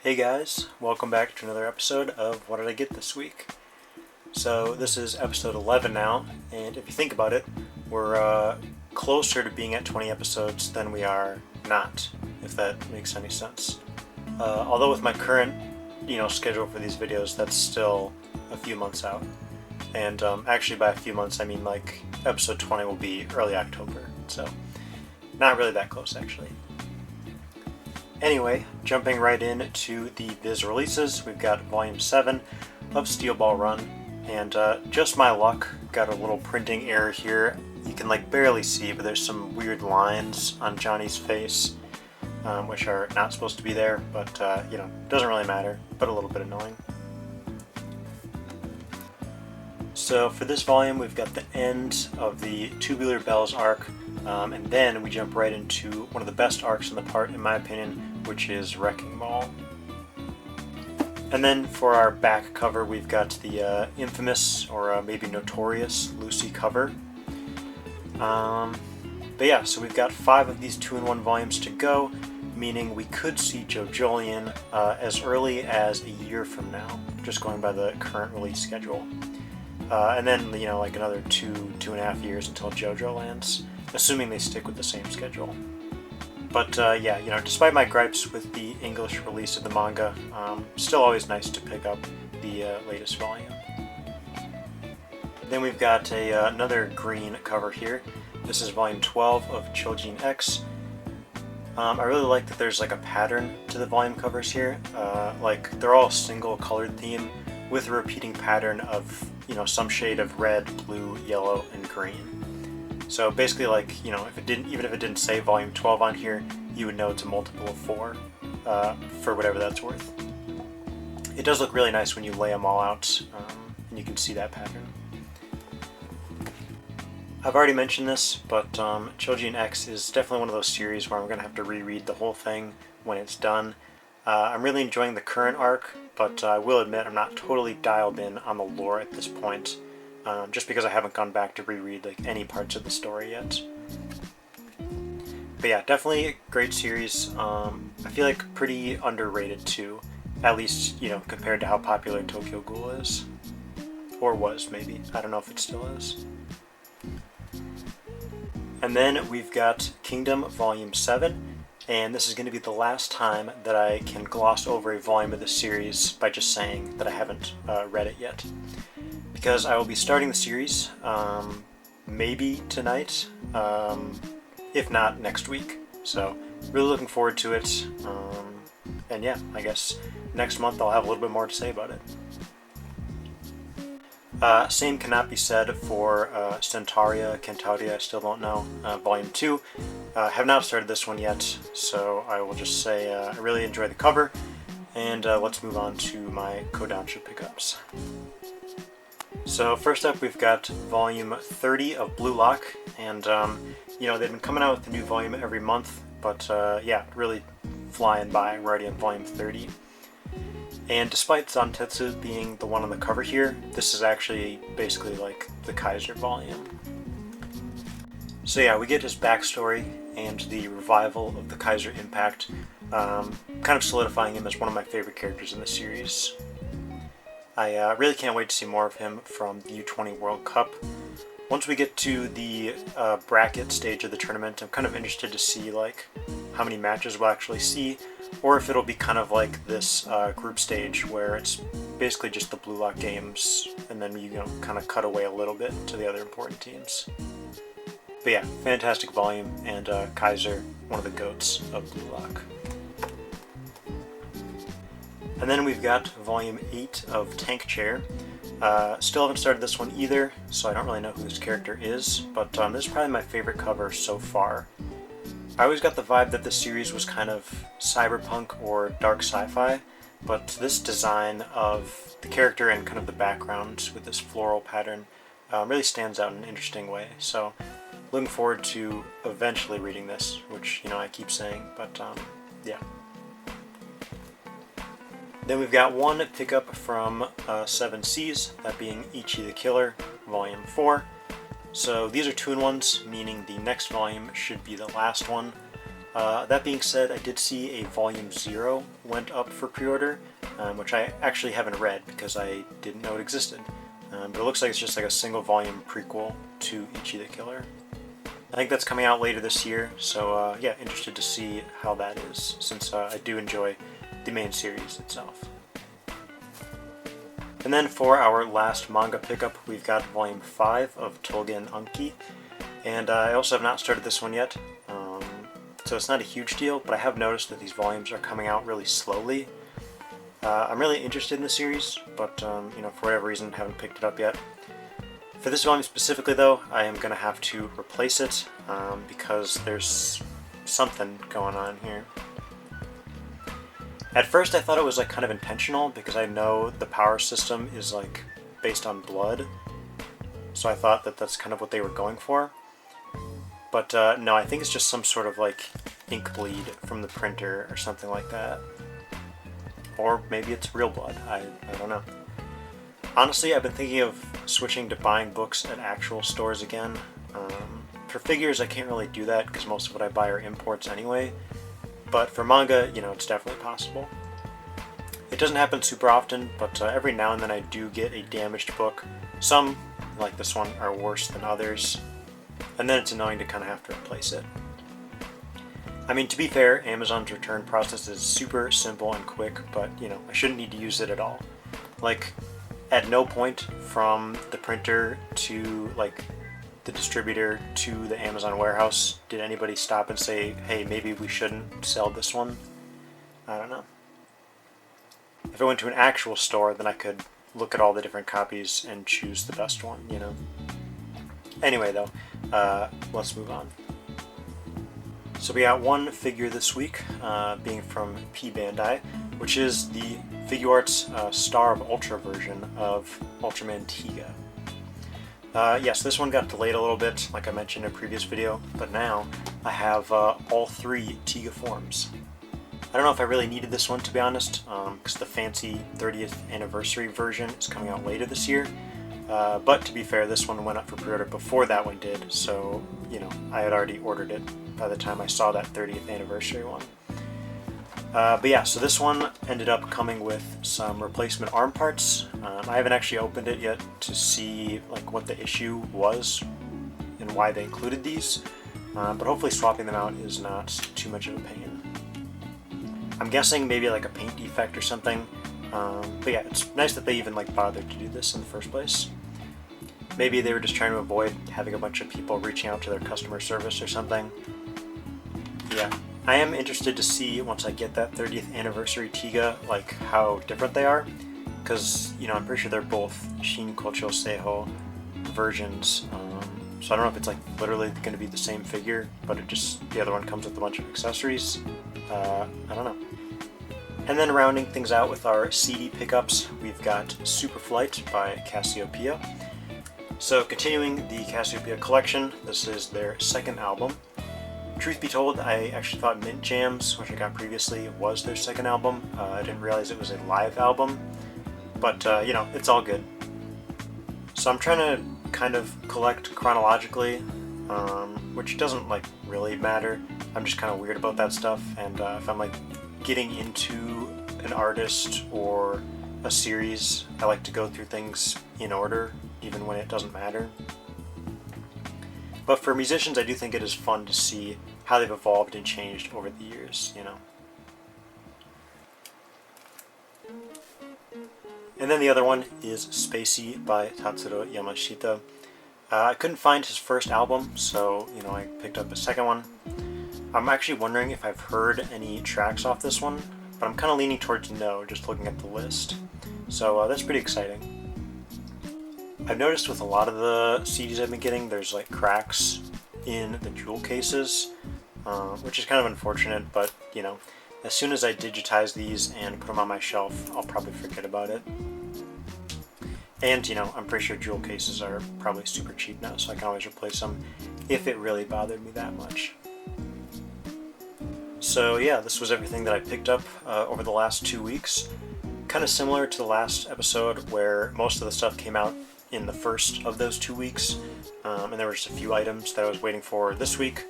Hey guys, welcome back to another episode of What Did I Get This Week? So this is episode 11 now, and if you think about it, we're closer to being at 20 episodes than we are not, if that makes any sense. Although with my current, schedule for these videos, that's still a few months out. And actually by a few months, I mean like episode 20 will be early October, so not really that close actually. Anyway, jumping right into the Viz releases, we've got Volume 7 of Steel Ball Run, and just my luck, got a little printing error here. You can barely see, but there's some weird lines on Johnny's face, which are not supposed to be there, but doesn't really matter, but a little bit annoying. So for this volume, we've got the end of the Tubular Bells arc, and then we jump right into one of the best arcs in the part, in my opinion, which is Wrecking Ball. And then for our back cover, we've got the infamous, or maybe notorious, Lucy cover. But yeah, so we've got 5 of these 2-in-1 volumes to go, meaning we could see Joe Jolien as early as a year from now, just going by the current release schedule. And then, another 2.5 years until JoJo lands, assuming they stick with the same schedule. But yeah, despite my gripes with the English release of the manga, still always nice to pick up the latest volume. Then we've got another green cover here. This is volume 12 of Chojin X. I really like that there's a pattern to the volume covers here. They're all single colored theme with a repeating pattern of some shade of red, blue, yellow, and green. So basically, if it didn't say volume 12 on here, you would know it's a multiple of 4 for whatever that's worth. It does look really nice when you lay them all out, and you can see that pattern. I've already mentioned this, but Chojin X is definitely one of those series where I'm going to have to reread the whole thing when it's done. I'm really enjoying the current arc, but I will admit I'm not totally dialed in on the lore at this point, just because I haven't gone back to reread any parts of the story yet. But yeah, definitely a great series. I feel pretty underrated too, at least compared to how popular Tokyo Ghoul is, or was maybe. I don't know if it still is. And then we've got Kingdom Volume 7. And this is going to be the last time that I can gloss over a volume of the series by just saying that I haven't read it yet. Because I will be starting the series, maybe tonight, if not next week. So, really looking forward to it. And yeah, I guess next month I'll have a little bit more to say about it. Same cannot be said for Centauri, I still don't know, Volume 2. Have not started this one yet, so I will just say I really enjoy the cover, and let's move on to my Kodansha pickups. So first up we've got Volume 30 of Blue Lock, and they've been coming out with a new volume every month, but yeah, really flying by. We're already on Volume 30. And despite Zantetsu being the one on the cover here, this is actually basically the Kaiser volume. So yeah, we get his backstory and the revival of the Kaiser Impact, kind of solidifying him as one of my favorite characters in the series. I really can't wait to see more of him from the U20 World Cup. Once we get to the bracket stage of the tournament, I'm kind of interested to see how many matches we'll actually see, or if it'll be kind of like this group stage where it's basically just the Blue Lock games, and then you kind of cut away a little bit to the other important teams. But yeah, fantastic volume, and Kaiser, one of the GOATs of Blue Lock. And then we've got Volume 8 of Tank Chair. Still haven't started this one either, so I don't really know who this character is, but this is probably my favorite cover so far. I always got the vibe that this series was kind of cyberpunk or dark sci-fi, but this design of the character and kind of the background with this floral pattern really stands out in an interesting way. So looking forward to eventually reading this, which I keep saying, but yeah. Then we've got one pickup from 7 Seas, that being Ichi the Killer, Volume 4. So these are 2-in-1s, meaning the next volume should be the last one. That being said, I did see a Volume 0 went up for pre-order, which I actually haven't read because I didn't know it existed. But it looks like it's just like a single volume prequel to Ichi the Killer. I think that's coming out later this year, so yeah, interested to see how that is, since I do enjoy the main series itself. And then for our last manga pickup, we've got Volume 5 of Tolgen Anki, and I also have not started this one yet, so it's not a huge deal, but I have noticed that these volumes are coming out really slowly. I'm really interested in the series, but you know, for whatever reason, haven't picked it up yet. For this volume specifically, though, I am going to have to replace it because there's something going on here. At first, I thought it was like kind of intentional because I know the power system is like based on blood, so I thought that that's kind of what they were going for. But no, I think it's just some sort of like ink bleed from the printer or something like that. Or maybe it's real blood. I don't know. Honestly, I've been thinking of switching to buying books at actual stores again. For figures, I can't really do that because most of what I buy are imports anyway. But for manga, you know, it's definitely possible. It doesn't happen super often, but every now and then I do get a damaged book. Some, like this one, are worse than others. And then it's annoying to kind of have to replace it. I mean, to be fair, Amazon's return process is super simple and quick, but, you know, I shouldn't need to use it at all. Like, at no point from the printer to, like, the distributor to the Amazon warehouse did anybody stop and say, hey, maybe we shouldn't sell this one. I don't know. If I went to an actual store, then I could look at all the different copies and choose the best one, you know. Anyway, though, let's move on. So we got one figure this week, being from P Bandai, which is the Figuarts Star of Ultra version of Ultraman Tiga. Yes, this one got delayed a little bit, like I mentioned in a previous video, but now I have all three Tiga forms. I don't know if I really needed this one, to be honest, because the fancy 30th anniversary version is coming out later this year. But to be fair, this one went up for pre-order before that one did, so, you know, I had already ordered it by the time I saw that 30th anniversary one. But yeah, so this one ended up coming with some replacement arm parts. I haven't actually opened it yet to see like what the issue was and why they included these, but hopefully swapping them out is not too much of a pain. I'm guessing maybe like a paint defect or something, but yeah, it's nice that they even like bothered to do this in the first place. Maybe they were just trying to avoid having a bunch of people reaching out to their customer service or something. Yeah, I am interested to see once I get that 30th anniversary Tiga, like how different they are, because you know I'm pretty sure they're both Shin Kocho Seiho versions. So I don't know if it's like literally going to be the same figure, but it just the other one comes with a bunch of accessories. I don't know. And then rounding things out with our CD pickups, we've got Super Flight by Cassiopeia. So continuing the Cassiopeia collection, this is their second album. Truth be told, I actually thought Mint Jams, which I got previously, was their second album. I didn't realize it was a live album, but you know, it's all good. So I'm trying to kind of collect chronologically, which doesn't like really matter. I'm just kind of weird about that stuff, and if I'm like getting into an artist or a series, I like to go through things in order, even when it doesn't matter. But for musicians, I do think it is fun to see how they've evolved and changed over the years, you know. And then the other one is Spacey by Tatsuro Yamashita. I couldn't find his first album, so, you know, I picked up a second one. I'm actually wondering if I've heard any tracks off this one, but I'm kind of leaning towards no, just looking at the list. So that's pretty exciting. I've noticed with a lot of the CDs I've been getting, there's like cracks in the jewel cases, which is kind of unfortunate, but you know, as soon as I digitize these and put them on my shelf, I'll probably forget about it. And you know, I'm pretty sure jewel cases are probably super cheap now, so I can always replace them if it really bothered me that much. So yeah, this was everything that I picked up over the last 2 weeks. Kind of similar to the last episode where most of the stuff came out in the first of those 2 weeks, and there were just a few items that I was waiting for this week.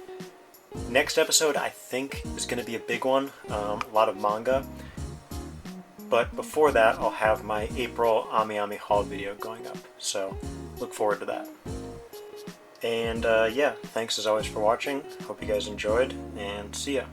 Next episode, I think, is going to be a big one, a lot of manga. But before that, I'll have my April Ami Ami haul video going up, so look forward to that. And yeah, thanks as always for watching. Hope you guys enjoyed, and see ya.